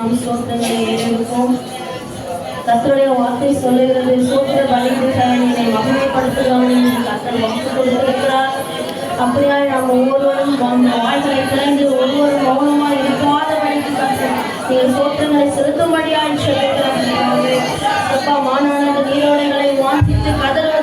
நாம் சோத்திரங்களை ஏறெடுப்போம். கர்த்தருடைய வார்த்தை சொல்லுகிறது, சோத்திர பலியிடுகிறவனை மகிமைப்படுத்துகிறவனை கர்த்தர் வாக்கு கொடுத்திருக்கிறார். அப்படியாய் நாம் ஒவ்வொருவரும் வாய்களை திறந்து ஒவ்வொரு மௌனமாக இருக்காதபடிக்கு கர்த்தர் நீங்கள் சோத்திரங்களை செலுத்தும்படியாய் சொல்லுகிறார். அப்பா, மானானது நீரோடைகளை வாசித்து கதற